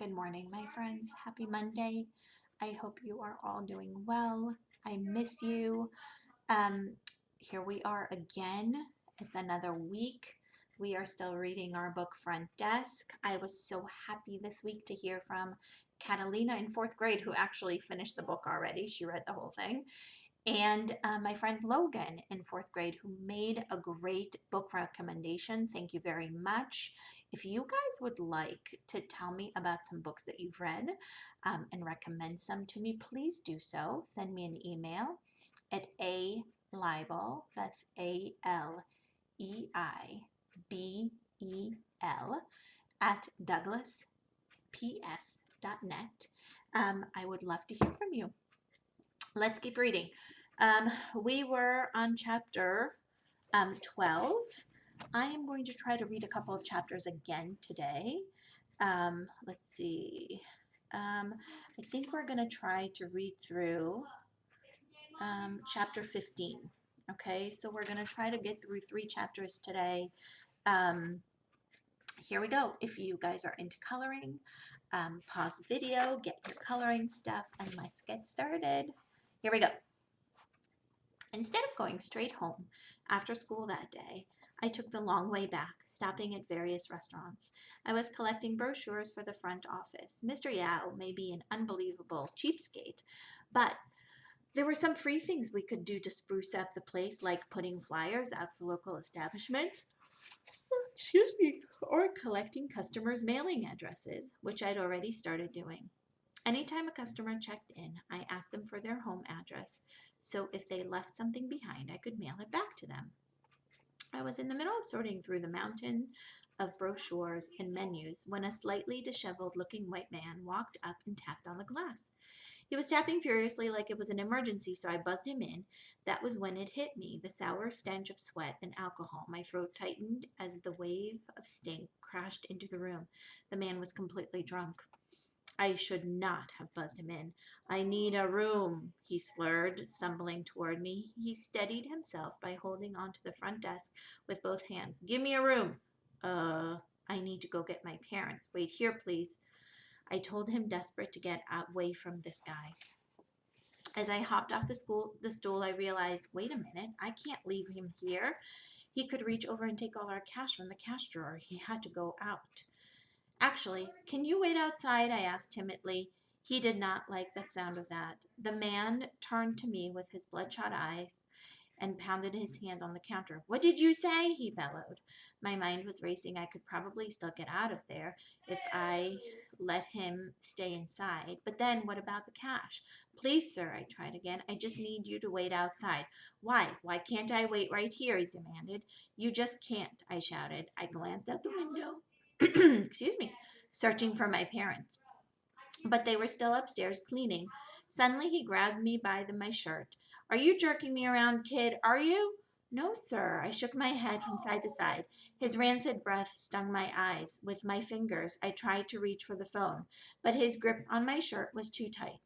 Good morning, my friends. Happy Monday. I hope you are all doing well. I miss you. Um, Here we are again. It's another week. We are still reading our book Front Desk. I was so happy this week to hear from Catalina in fourth grade, who actually finished the book already. She read the whole thing, and my friend Logan in fourth grade, who made a great book recommendation. Thank you very much. If you guys would like to tell me about some books that you've read and recommend some to me, please do so. Send me an email at Leibel, that's ALEIBEL, at douglasps.net. I would love to hear from you. Let's keep reading. We were on chapter 12. I am going to try to read a couple of chapters again today. Let's see. I think we're going to try to read through chapter 15. Okay, so we're going to try to get through 3 chapters today. Here we go. If you guys are into coloring, pause the video, get your coloring stuff, and let's get started. Here we go. Instead of going straight home after school that day, I took the long way back, stopping at various restaurants. I was collecting brochures for the front office. Mr. Yao may be an unbelievable cheapskate, but there were some free things we could do to spruce up the place, like putting flyers out for local establishments, excuse me, or collecting customers' mailing addresses, which I'd already started doing. Anytime a customer checked in, I asked them for their home address, so if they left something behind, I could mail it back to them. I was in the middle of sorting through the mountain of brochures and menus when a slightly disheveled looking white man walked up and tapped on the glass. He was tapping furiously like it was an emergency, so I buzzed him in. That was when it hit me, the sour stench of sweat and alcohol. My throat tightened as the wave of stink crashed into the room. The man was completely drunk. I should not have buzzed him in. I need a room, he slurred, stumbling toward me. He steadied himself by holding onto the front desk with both hands. Give me a room. I need to go get my parents. Wait here, please. I told him, desperate to get away from this guy. As I hopped off the stool, I realized, wait a minute, I can't leave him here. He could reach over and take all our cash from the cash drawer. He had to go out. Actually, can you wait outside? I asked timidly. He did not like the sound of that. The man turned to me with his bloodshot eyes and pounded his hand on the counter. What did you say? He bellowed. My mind was racing. I could probably still get out of there if I let him stay inside. But then what about the cash? Please, sir, I tried again. I just need you to wait outside. Why? Why can't I wait right here? He demanded. You just can't, I shouted. I glanced out the window. Excuse me, searching for my parents. But they were still upstairs cleaning. Suddenly he grabbed me by my shirt. Are you jerking me around, kid? Are you? No, sir. I shook my head from side to side. His rancid breath stung my eyes. With my fingers, I tried to reach for the phone, but his grip on my shirt was too tight.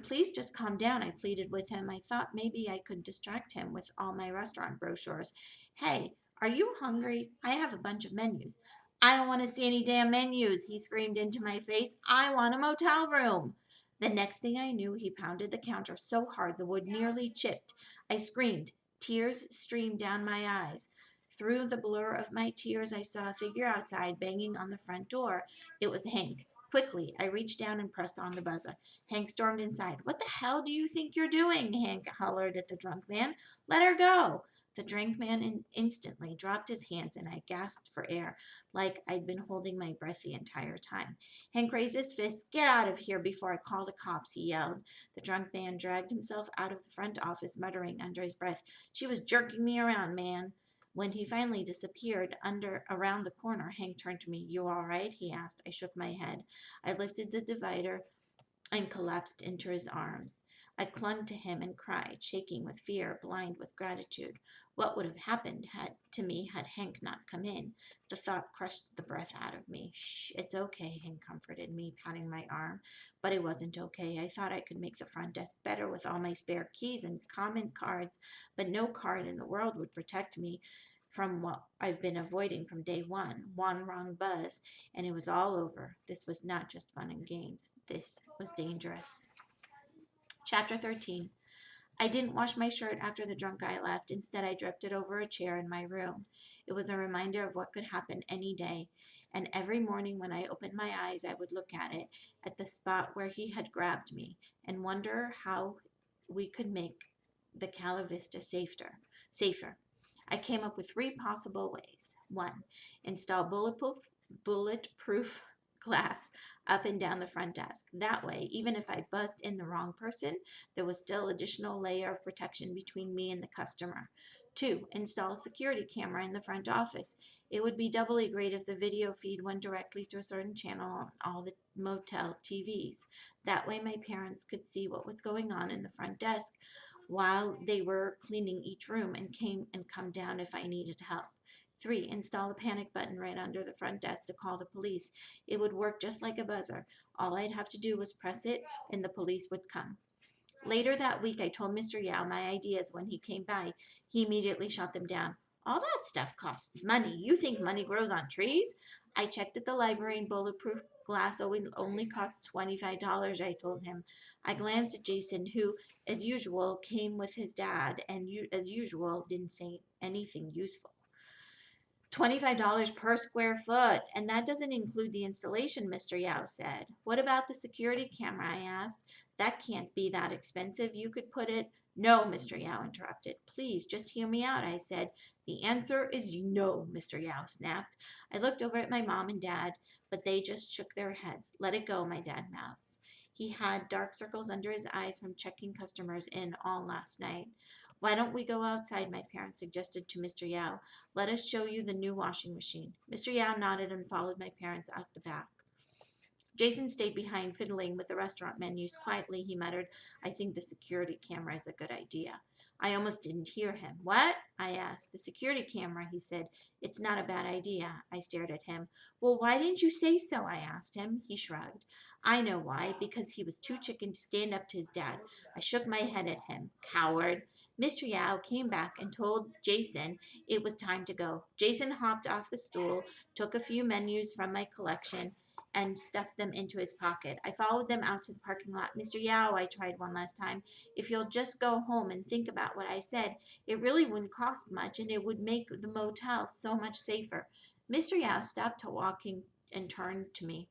Please just calm down, I pleaded with him. I thought maybe I could distract him with all my restaurant brochures. Hey, are you hungry? I have a bunch of menus. I don't want to see any damn menus, he screamed into my face. I want a motel room. The next thing I knew, he pounded the counter so hard the wood nearly chipped. I screamed. Tears streamed down my eyes. Through the blur of my tears, I saw a figure outside banging on the front door. It was Hank. Quickly, I reached down and pressed on the buzzer. Hank stormed inside. What the hell do you think you're doing? Hank hollered at the drunk man. Let her go. The drunk man instantly dropped his hands, and I gasped for air, like I'd been holding my breath the entire time. Hank raised his fist. Get out of here before I call the cops, he yelled. The drunk man dragged himself out of the front office, muttering under his breath, She was jerking me around, man. When he finally disappeared around the corner, Hank turned to me. You all right? He asked. I shook my head. I lifted the divider and collapsed into his arms. I clung to him and cried, shaking with fear, blind with gratitude. What would have happened to me had Hank not come in? The thought crushed the breath out of me. Shh, it's okay, Hank comforted me, patting my arm. But it wasn't okay. I thought I could make the front desk better with all my spare keys and comment cards, but no card in the world would protect me from what I've been avoiding from day one. One wrong buzz, and it was all over. This was not just fun and games. This was dangerous. Chapter 13. I didn't wash my shirt after the drunk guy left. Instead, I draped it over a chair in my room. It was a reminder of what could happen any day. And every morning when I opened my eyes, I would look at it, at the spot where he had grabbed me, and wonder how we could make the Cala Vista safer. I came up with 3 possible ways. 1. Install bulletproof glass up and down the front desk. That way, even if I buzzed in the wrong person, there was still additional layer of protection between me and the customer. 2. Install a security camera in the front office. It would be doubly great if the video feed went directly to a certain channel on all the motel TVs. That way my parents could see what was going on in the front desk while they were cleaning each room and come down if I needed help. 3. Install a panic button right under the front desk to call the police. It would work just like a buzzer. All I'd have to do was press it and the police would come. Later that week, I told Mr. Yao my ideas when he came by. He immediately shot them down. All that stuff costs money. You think money grows on trees? I checked at the library and bulletproof glass only costs $25, I told him. I glanced at Jason, who, as usual, came with his dad and, as usual, didn't say anything useful. $25 per square foot, and that doesn't include the installation, Mr. Yao said. What about the security camera? I asked. That can't be that expensive. You could put it. No, Mr. Yao interrupted. Please, just hear me out, I said. The answer is no, Mr. Yao snapped. I looked over at my mom and dad, but they just shook their heads. Let it go, my dad mouths. He had dark circles under his eyes from checking customers in all last night. Why don't we go outside, my parents suggested to Mr. Yao. Let us show you the new washing machine. Mr. Yao nodded and followed my parents out the back. Jason stayed behind, fiddling with the restaurant menus. Quietly, he muttered, I think the security camera is a good idea. I almost didn't hear him. What? I asked. The security camera, he said. It's not a bad idea. I stared at him. Well, why didn't you say so? I asked him. He shrugged. I know why. Because he was too chicken to stand up to his dad. I shook my head at him. Coward. Mr. Yao came back and told Jason it was time to go. Jason hopped off the stool, took a few menus from my collection, and stuffed them into his pocket. I followed them out to the parking lot. Mr. Yao, I tried one last time. If you'll just go home and think about what I said, it really wouldn't cost much and it would make the motel so much safer. Mr. Yao stopped walking and turned to me.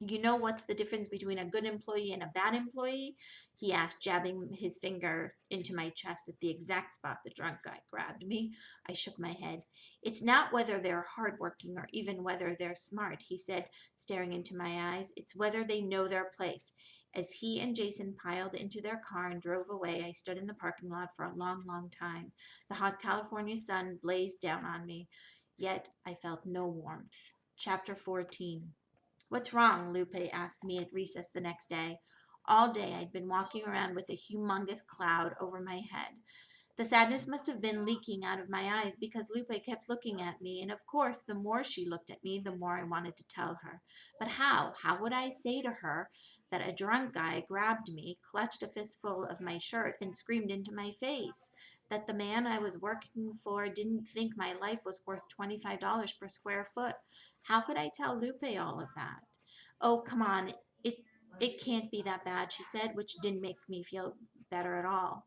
You know what's the difference between a good employee and a bad employee? He asked, jabbing his finger into my chest at the exact spot the drunk guy grabbed me. I shook my head. It's not whether they're hardworking or even whether they're smart, he said, staring into my eyes. It's whether they know their place. As he and Jason piled into their car and drove away, I stood in the parking lot for a long, long time. The hot California sun blazed down on me, yet I felt no warmth. Chapter 14. What's wrong? Lupe asked me at recess the next day. All day I'd been walking around with a humongous cloud over my head. The sadness must have been leaking out of my eyes because Lupe kept looking at me, and of course, the more she looked at me, the more I wanted to tell her. But how? How would I say to her that a drunk guy grabbed me, clutched a fistful of my shirt, and screamed into my face? That the man I was working for didn't think my life was worth $25 per square foot? How could I tell Lupe all of that? Oh, come on. It it can't be that bad, she said, which didn't make me feel better at all.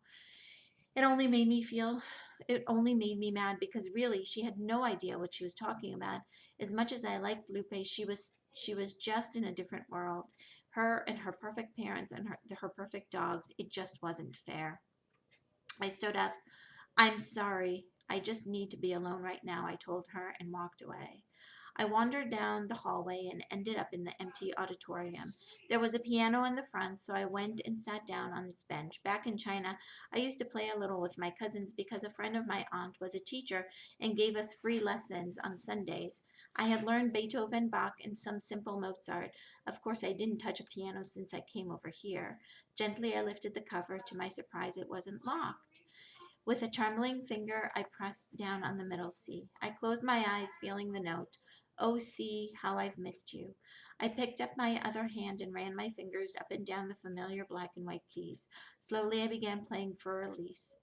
It only made me feel, it only made me mad because really she had no idea what she was talking about. As much as I liked Lupe, she was just in a different world. Her and her perfect parents and her perfect dogs, it just wasn't fair. I stood up. I'm sorry. I just need to be alone right now, I told her and walked away. I wandered down the hallway and ended up in the empty auditorium. There was a piano in the front, so I went and sat down on its bench. Back in China, I used to play a little with my cousins because a friend of my aunt was a teacher and gave us free lessons on Sundays. I had learned Beethoven, Bach, and some simple Mozart. Of course, I didn't touch a piano since I came over here. Gently, I lifted the cover. To my surprise, it wasn't locked. With a trembling finger, I pressed down on the middle C. I closed my eyes, feeling the note. Oh, C, how I've missed you. I picked up my other hand and ran my fingers up and down the familiar black and white keys. Slowly, I began playing for release.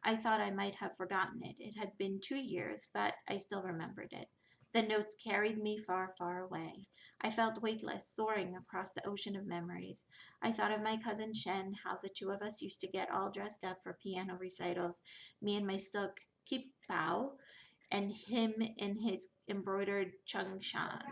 I thought I might have forgotten it. It had been 2 years, but I still remembered it. The notes carried me far, far away. I felt weightless, soaring across the ocean of memories. I thought of my cousin Shen, how the two of us used to get all dressed up for piano recitals, me in my silk kipao, and him in his embroidered chungshan.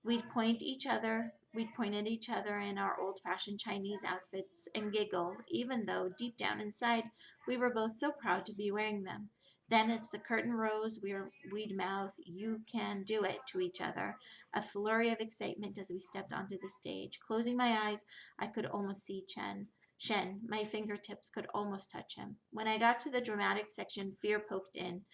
We'd point at each other in our old-fashioned Chinese outfits and giggle, even though deep down inside we were both so proud to be wearing them. Then as the curtain rose, we'd mouth, "You can do it," to each other, a flurry of excitement as we stepped onto the stage. Closing my eyes, I could almost see Shen. My fingertips could almost touch him. When I got to the dramatic section, fear poked in.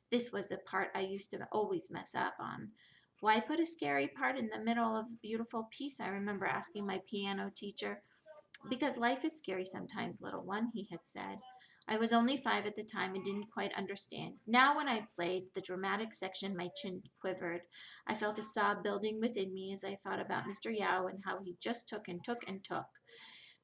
This was the part I used to always mess up on. Why put a scary part in the middle of a beautiful piece? I remember asking my piano teacher. Because life is scary sometimes, little one, he had said. I was only 5 at the time and didn't quite understand. Now, when I played the dramatic section, my chin quivered. I felt a sob building within me as I thought about Mr. Yao and how he just took and took and took.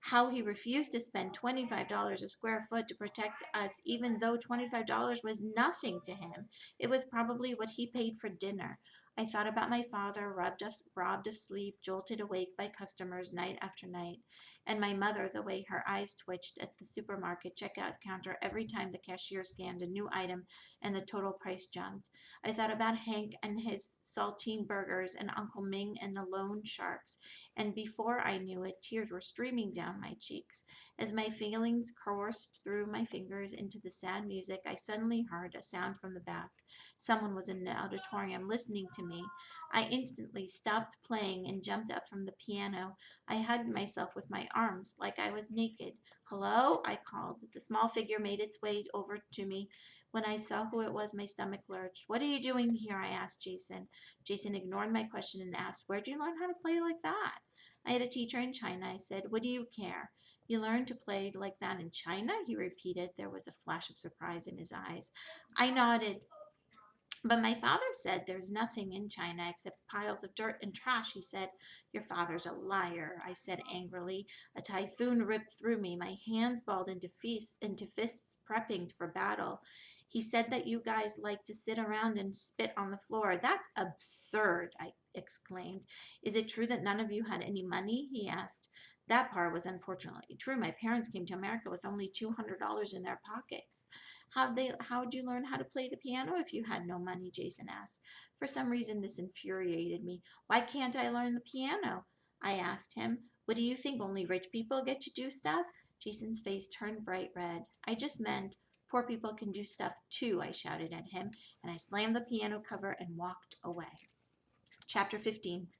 How he refused to spend $25 a square foot to protect us, even though $25 was nothing to him. It was probably what he paid for dinner. I thought about my father, robbed of sleep, jolted awake by customers night after night, and my mother, the way her eyes twitched at the supermarket checkout counter every time the cashier scanned a new item and the total price jumped. I thought about Hank and his saltine burgers and Uncle Ming and the loan sharks, and before I knew it, tears were streaming down my cheeks. As my feelings coursed through my fingers into the sad music, I suddenly heard a sound from the back. Someone was in the auditorium listening to me. I instantly stopped playing and jumped up from the piano. I hugged myself with my arms like I was naked. "Hello?" I called. The small figure made its way over to me. When I saw who it was, my stomach lurched. "What are you doing here?" I asked Jason. Jason ignored my question and asked, "Where'd you learn how to play like that?" "I had a teacher in China," I said. "What do you care?" "You learned to play like that in China?" he repeated. There was a flash of surprise in his eyes. I nodded. "But my father said there's nothing in China except piles of dirt and trash," he said. "Your father's a liar," I said angrily. A typhoon ripped through me. My hands balled into fists prepping for battle. "He said that you guys like to sit around and spit on the floor." "That's absurd," I exclaimed. "Is it true that none of you had any money?" he asked. That part was unfortunately true. My parents came to America with only $200 in their pockets. How'd you learn how to play the piano if you had no money?" Jason asked. For some reason, this infuriated me. "Why can't I learn the piano?" I asked him. "What do you think? Only rich people get to do stuff?" Jason's face turned bright red. "I just meant poor people can do stuff too," I shouted at him, and I slammed the piano cover and walked away. Chapter 15.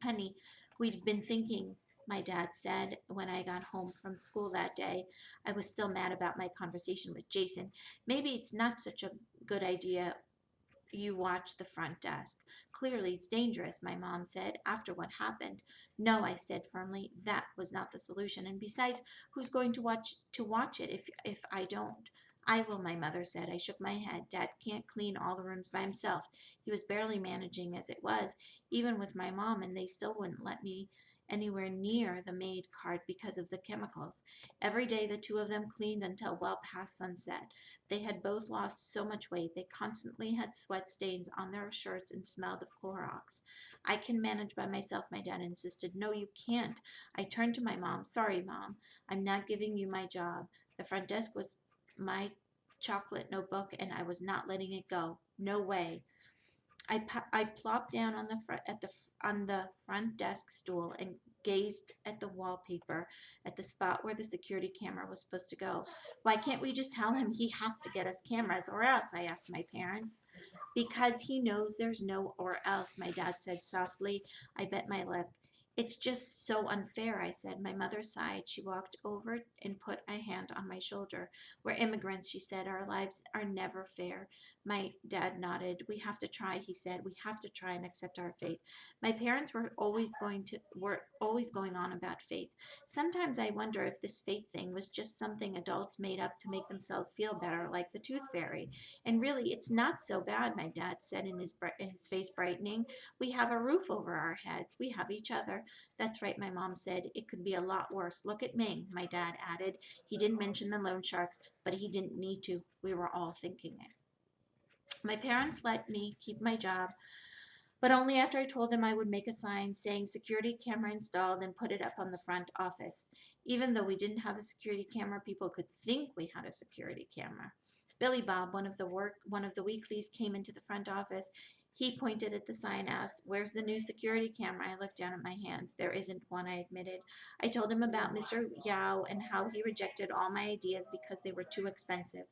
"Honey, we've been thinking," my dad said when I got home from school that day. I was still mad about my conversation with Jason. "Maybe it's not such a good idea you watch the front desk. Clearly it's dangerous," my mom said, "after what happened." "No," I said firmly, "that was not the solution. And besides, who's going to watch it if I don't?" "I will," my mother said. I shook my head. Dad can't clean all the rooms by himself. He was barely managing as it was, even with my mom, and they still wouldn't let me anywhere near the maid cart because of the chemicals. Every day the two of them cleaned until well past sunset. They had both lost so much weight. They constantly had sweat stains on their shirts and smelled of Clorox. "I can manage by myself," my dad insisted. "No, you can't." I turned to my mom. "Sorry, Mom. I'm not giving you my job. The front desk was my chocolate notebook, and I was not letting it go. No way." I plopped down on the front desk stool and gazed at the wallpaper at the spot where the security camera was supposed to go. "Why can't we just tell him he has to get us cameras, or else?" I asked my parents. "Because he knows there's no or else," my dad said softly. I bit my lip. "It's just so unfair," I said. My mother sighed. She walked over and put a hand on my shoulder. "We're immigrants," she said. "Our lives are never fair." My dad nodded. "We have to try," he said. "We have to try and accept our fate." My parents were always going on about fate. Sometimes I wonder if this fate thing was just something adults made up to make themselves feel better, like the tooth fairy. "And really, it's not so bad," my dad said, his face brightening. "We have a roof over our heads. We have each other. That's right, my mom said. It could be a lot worse. Look at Ming, my dad added. He didn't mention the loan sharks, but he didn't need to. We were all thinking it. My parents let me keep my job, but only after I told them I would make a sign saying security camera installed and put it up on the front office. Even though we didn't have a security camera, people could think we had a security camera. Billy Bob, one of the weeklies, came into the front office. He pointed at the sign, asked, "Where's the new security camera?" I looked down at my hands. "There isn't one," I admitted. I told him about Mr. Yao and how he rejected all my ideas because they were too expensive.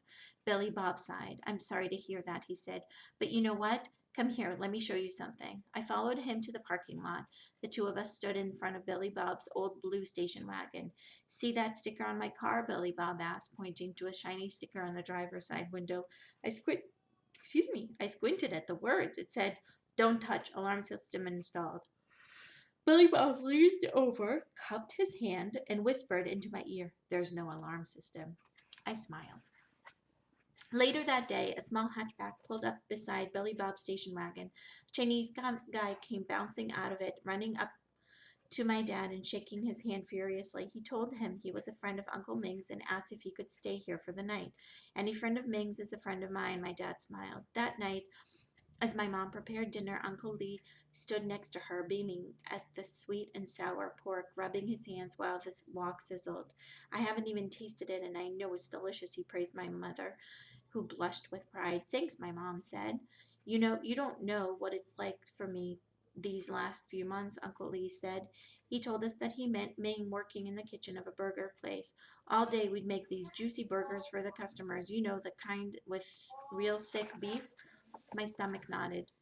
Billy Bob sighed. "I'm sorry to hear that," he said. "But you know what? Come here, let me show you something." I followed him to the parking lot. The two of us stood in front of Billy Bob's old blue station wagon. "See that sticker on my car?" Billy Bob asked, pointing to a shiny sticker on the driver's side window. I squinted at the words. It said, "Don't touch, alarm system installed." Billy Bob leaned over, cupped his hand, and whispered into my ear, "There's no alarm system." I smiled. Later that day, a small hatchback pulled up beside Billy Bob's station wagon. A Chinese guy came bouncing out of it, running up to my dad and shaking his hand furiously. He told him he was a friend of Uncle Ming's and asked if he could stay here for the night. "Any friend of Ming's is a friend of mine," my dad smiled. That night, as my mom prepared dinner, Uncle Lee stood next to her, beaming at the sweet and sour pork, rubbing his hands while the wok sizzled. "I haven't even tasted it, and I know it's delicious," he praised my mother, who blushed with pride. "Thanks," my mom said. You don't know what it's like for me these last few months," Uncle Lee said. He told us that he meant Ming working in the kitchen of a burger place. All day we'd make these juicy burgers for the customers, the kind with real thick beef. My stomach nodded.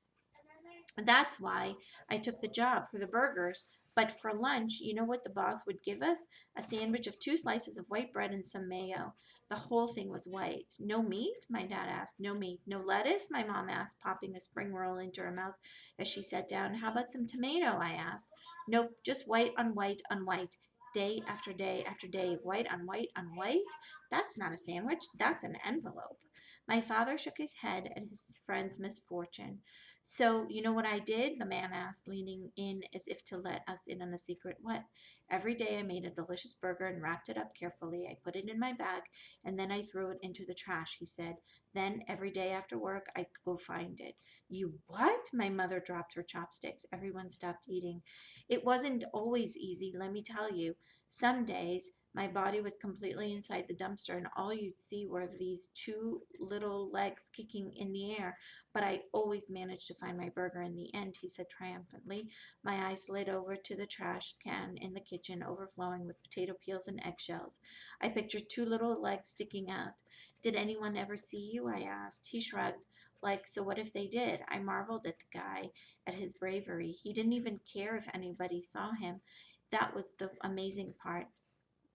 That's why I took the job, for the burgers. But for lunch, you know what the boss would give us? A sandwich of 2 slices of white bread and some mayo. The whole thing was white. "No meat?" my dad asked. "No meat." "No lettuce?" my mom asked, popping a spring roll into her mouth as she sat down. "How about some tomato?" I asked. "Nope, just white on white on white. Day after day after day, white on white on white? That's not a sandwich, that's an envelope." My father shook his head at his friend's misfortune. "So, you know what I did?" the man asked, leaning in as if to let us in on a secret. "What?" "Every day I made a delicious burger and wrapped it up carefully. I put it in my bag and then I threw it into the trash," he said. "Then every day after work I'd go find it." "You what?" My mother dropped her chopsticks. Everyone stopped eating. "It wasn't always easy, let me tell you. Some days my body was completely inside the dumpster and all you'd see were these two little legs kicking in the air. But I always managed to find my burger in the end," he said triumphantly. My eyes slid over to the trash can in the kitchen, overflowing with potato peels and eggshells. I pictured two little legs sticking out. "Did anyone ever see you?" I asked. He shrugged. Like, so what if they did? I marveled at the guy, at his bravery. He didn't even care if anybody saw him. That was the amazing part.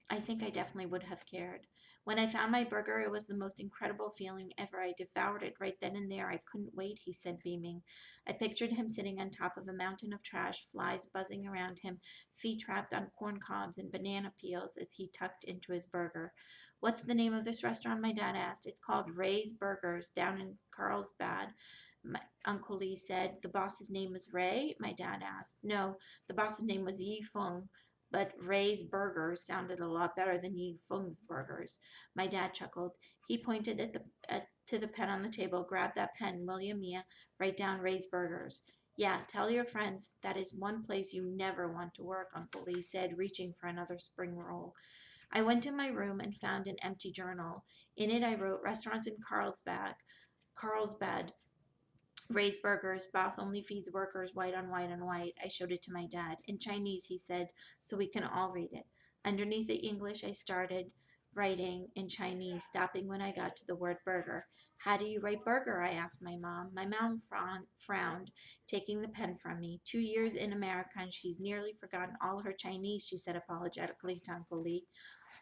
I think I definitely would have cared. When I found my burger, it was the most incredible feeling ever. I devoured it right then and there. "I couldn't wait," he said, beaming. I pictured him sitting on top of a mountain of trash, flies buzzing around him, feet trapped on corn cobs and banana peels as he tucked into his burger. "What's the name of this restaurant?" my dad asked. "It's called Ray's Burgers, down in Carlsbad," my Uncle Lee said. "The boss's name was Ray?" my dad asked. "No, the boss's name was Yi Feng, but Ray's Burgers sounded a lot better than Yi Feng's Burgers." My dad chuckled. He pointed to the pen on the table. "Grab that pen, will you, Mia? Write down Ray's Burgers." "Yeah, tell your friends that is one place you never want to work," Uncle Lee said, reaching for another spring roll. I went to my room and found an empty journal. In it I wrote, "Restaurants in Carlsbad, Ray's Burgers, boss only feeds workers, white on white on white." I showed it to my dad. "In Chinese," he said, "so we can all read it." Underneath the English, I started writing in Chinese, stopping when I got to the word burger. "How do you write burger?" I asked my mom. My mom frowned, taking the pen from me. 2 years in America and she's nearly forgotten all her Chinese," she said apologetically to Uncle Lee.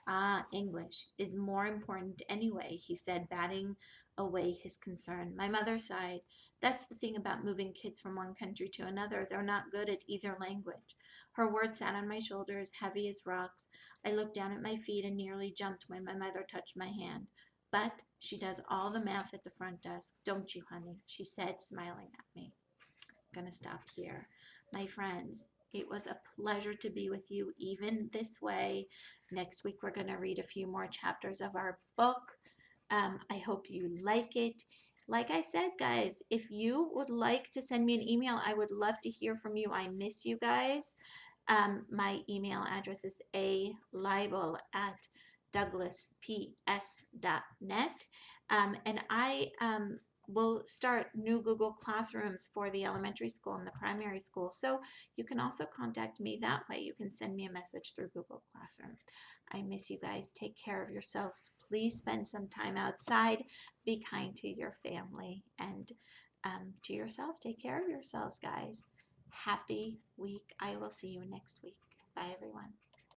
"Ah, English is more important anyway," he said, batting away his concern. My mother sighed. "That's the thing about moving kids from one country to another. They're not good at either language." Her words sat on my shoulders, heavy as rocks. I looked down at my feet and nearly jumped when my mother touched my hand. "But she does all the math at the front desk, don't you, honey?" she said, smiling at me. I'm gonna stop here. My friends, It was a pleasure to be with you even this way. Next week, we're going to read a few more chapters of our book. I hope you like it. Like I said, guys, if you would like to send me an email, I would love to hear from you. I miss you guys. My email address is alibel@douglasps.net. And I will start new Google Classrooms for the elementary school and the primary school. So you can also contact me that way. You can send me a message through Google Classroom. I miss you guys. Take care of yourselves. Please spend some time outside. Be kind to your family and to yourself. Take care of yourselves, guys. Happy week. I will see you next week. Bye, everyone.